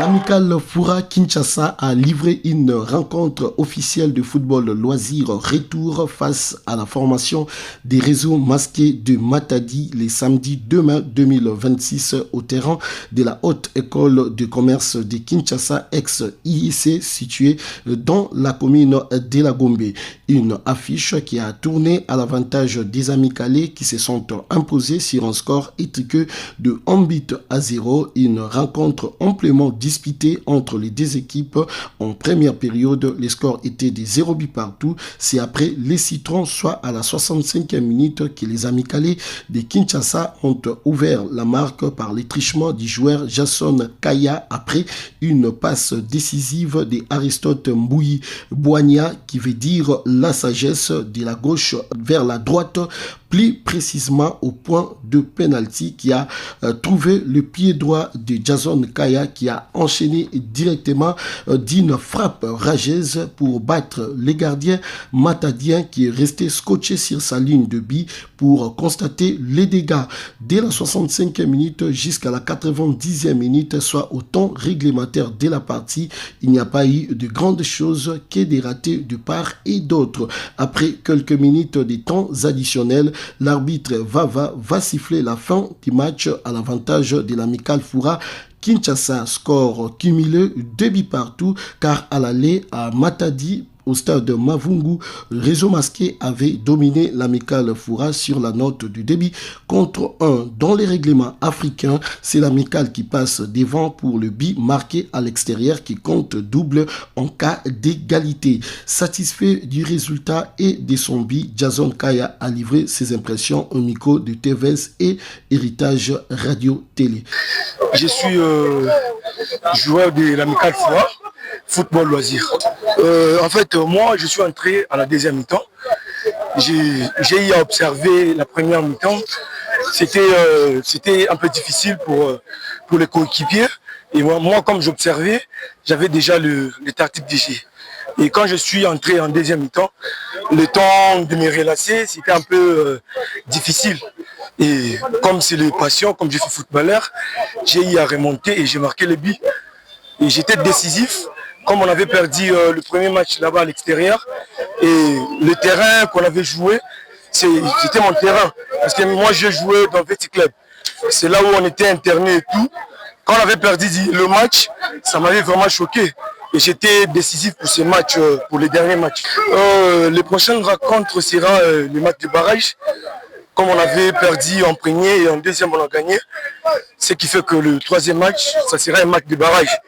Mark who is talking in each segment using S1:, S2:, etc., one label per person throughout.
S1: L'amicale Foura Kinshasa a livré une rencontre officielle de football loisir retour face à la formation des réseaux masqués de Matadi les samedis 2 mai 2026 au terrain de la Haute École de Commerce de Kinshasa ex-IIC située dans la commune de la Gombe. Une affiche qui a tourné à l'avantage des amicalais qui se sont imposés sur un score étriqué de 1-0. Une rencontre amplement disputée entre les deux équipes en première période. Les scores étaient de 0 but partout. C'est après les citrons, soit à la 65e minute, que les amicalais de Kinshasa ont ouvert la marque par l'étrichement du joueur Jason Kaya après une passe décisive de Aristote Mbouyi Boigna, qui veut dire la sagesse de la gauche vers la droite, plus précisément au point de penalty, qui a trouvé le pied droit de Jason Kaya, qui a enchaîné directement d'une frappe rageuse pour battre les gardiens matadiens, qui est resté scotché sur sa ligne de but pour constater les dégâts. Dès la 65e minute jusqu'à la 90e minute, soit au temps réglementaire de la partie, il n'y a pas eu de grandes choses que des ratés de part et d'autre. Après quelques minutes de temps additionnels, l'arbitre va siffler la fin du match à l'avantage de l'amicale Foura Kinshasa. Score cumulé 2 buts partout, car à l'aller à Matadi, au stade de Mavungu, le réseau masqué avait dominé l'amicale Foura sur la note du débit contre 1. Dans les règlements africains, c'est l'amicale qui passe devant pour le but marqué à l'extérieur qui compte double en cas d'égalité. Satisfait du résultat et de son but, Jason Kaya a livré ses impressions au micro de TVS et Héritage Radio-Télé.
S2: Je suis joueur de l'amicale Foura, football loisir. En fait, moi, je suis entré à la deuxième mi-temps. J'ai eu à observer la première mi-temps. C'était un peu difficile pour les coéquipiers. Et moi comme j'observais, j'avais déjà les tactiques du jeu. Et quand je suis entré en deuxième mi-temps, le temps de me relasser, c'était un peu difficile. Et comme c'est le passion, comme je suis footballeur, j'ai eu à remonter et j'ai marqué le but. Et j'étais décisif. Comme on avait perdu le premier match là-bas à l'extérieur, et le terrain qu'on avait joué, c'était mon terrain. Parce que moi, je jouais dans Petit Club. C'est là où on était interné et tout. Quand on avait perdu le match, ça m'avait vraiment choqué. Et j'étais décisif pour ce match, pour les derniers matchs. Les prochaines rencontres sera le match de barrage. Comme on avait perdu en premier et en deuxième, on a gagné. Ce qui fait que le troisième match, ça sera un match de barrage.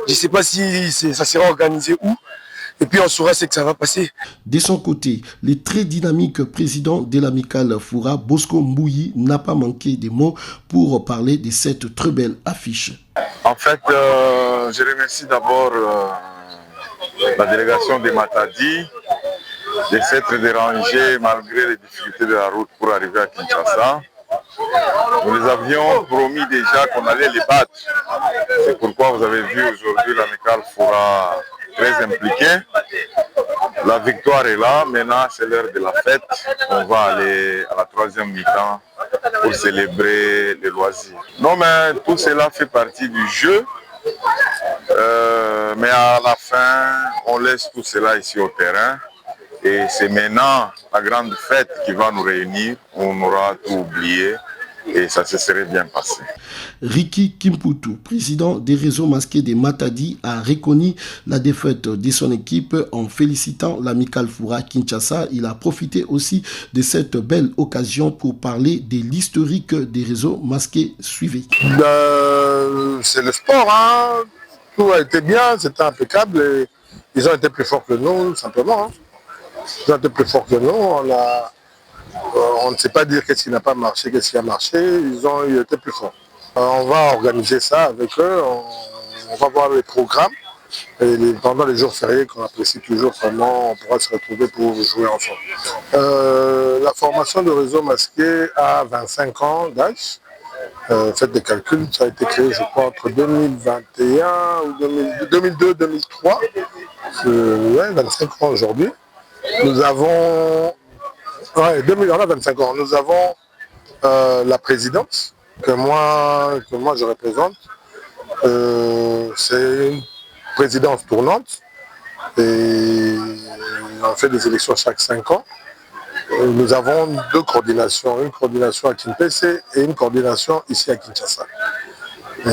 S2: Je ne sais pas si ça sera organisé où. Et puis on saura ce que ça va passer.
S1: De son côté, le très dynamique président de l'amicale Foura, Bosco Mbouyi, n'a pas manqué de mots pour parler de cette très belle affiche.
S3: En fait, je remercie d'abord la délégation de Matadi de s'être dérangée malgré les difficultés de la route pour arriver à Kinshasa. Nous les avions promis déjà qu'on allait les battre. C'est pourquoi vous avez vu aujourd'hui l'amicale Foura très impliquée. La victoire est là, maintenant c'est l'heure de la fête. On va aller à la troisième mi-temps pour célébrer les loisirs. Non, mais tout cela fait partie du jeu. Mais à la fin, on laisse tout cela ici au terrain. Et c'est maintenant la grande fête qui va nous réunir. On aura tout oublié et ça se serait bien passé.
S1: Ricky Kimputu, président des réseaux masqués de Matadi, a reconnu la défaite de son équipe en félicitant l'amicale Foura Kinshasa. Il a profité aussi de cette belle occasion pour parler de l'historique des réseaux masqués suivis.
S4: C'est le sport, hein. Tout a été bien, c'était impeccable. Et ils ont été plus forts que nous, simplement. Hein. Ils ont été plus forts que nous. On ne sait pas dire qu'est-ce qui n'a pas marché, qu'est-ce qui a marché. Ils été plus forts. On va organiser ça avec eux. On va voir les programmes. Et pendant les jours fériés qu'on apprécie toujours, vraiment, on pourra se retrouver pour jouer ensemble. La formation de réseau masqué a 25 ans d'âge. Faites des calculs, ça a été créé, je crois, entre 2021 ou 2002-2003. Ouais, 25 ans aujourd'hui. Nous avons... Ouais, on a 25 ans. Nous avons la présidence que moi je représente. C'est une présidence tournante et on fait des élections chaque 5 ans. Nous avons 2 coordinations, une coordination à Kimpese et une coordination ici à Kinshasa. Et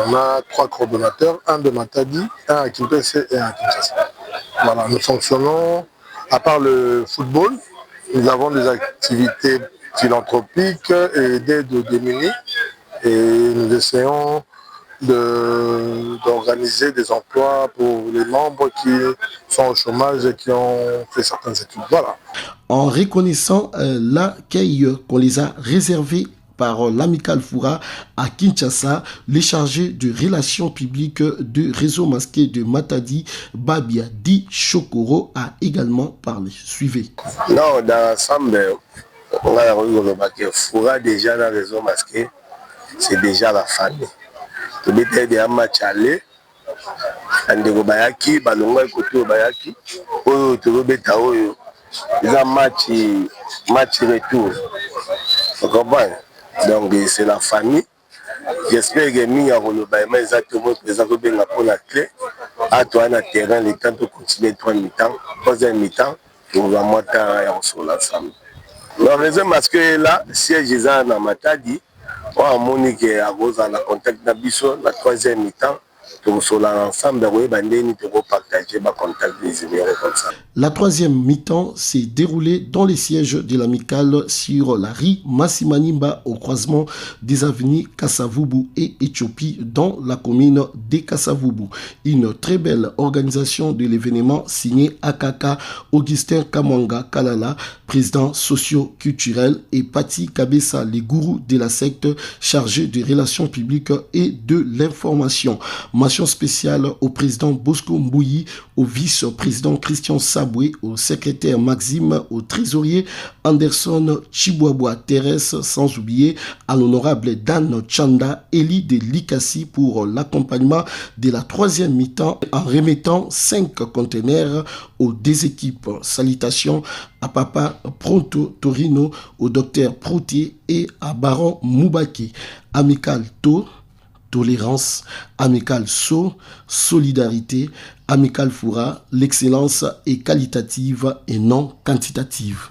S4: on a 3 coordonnateurs, un de Matadi, un à Kimpese et un à Kinshasa. Voilà, nous fonctionnons, à part le football, nous avons des activités philanthropiques et d'aide aux démunis et nous essayons d'organiser des emplois pour les membres qui sont au chômage et qui ont fait certaines études. Voilà.
S1: En reconnaissant l'accueil qu'on les a réservé par l'Amicale Foura à Kinshasa, le chargé de relations publiques du réseau masqué de Matadi, Babia Di Chokoro, a également parlé. Suivez.
S5: Non, dans l'ensemble, on a remarqué Foura déjà dans le réseau masqué, c'est déjà la famille. Tout le monde est en match aller. Andeko bayaki, balonga koto bayaki. Oyo to beta oyo. Ils ont match retour. Vous comprenez? Donc c'est la famille. J'espère que nous avons exactement présent pour la clé. À toi, on a terrain, le temps de continuer 3 mi-temps, 3e mi-temps, pour va monter sur l'ensemble. Le réseau masqué là, siège est à Matadi. On a Monique à la contact d'Abisso, la 3e mi-temps.
S1: La 3e mi-temps s'est déroulée dans les sièges de l'Amicale sur la rue Massimanimba au croisement des avenues Kassavubu et Éthiopie dans la commune de Kassavubu. Une très belle organisation de l'événement signée Akaka Augustin Kamwanga Kalala, président socio-culturel, et Pati Kabessa, les gourous de la secte chargés des relations publiques et de l'information. Mention spéciale au président Bosco Mbouyi, au vice-président Christian Saboué, au secrétaire Maxime, au trésorier Anderson Chibouaboua Thérèse, sans oublier à l'honorable Dan Chanda, Eli de Likassi pour l'accompagnement de la 3e mi-temps en remettant 5 conteneurs aux 2 équipes. Salutations à Papa Pronto Torino, au docteur Proutier et à Baron Moubaki. Amical To, tolérance, Amicale So, solidarité, Amicale Foura, l'excellence est qualitative et non quantitative.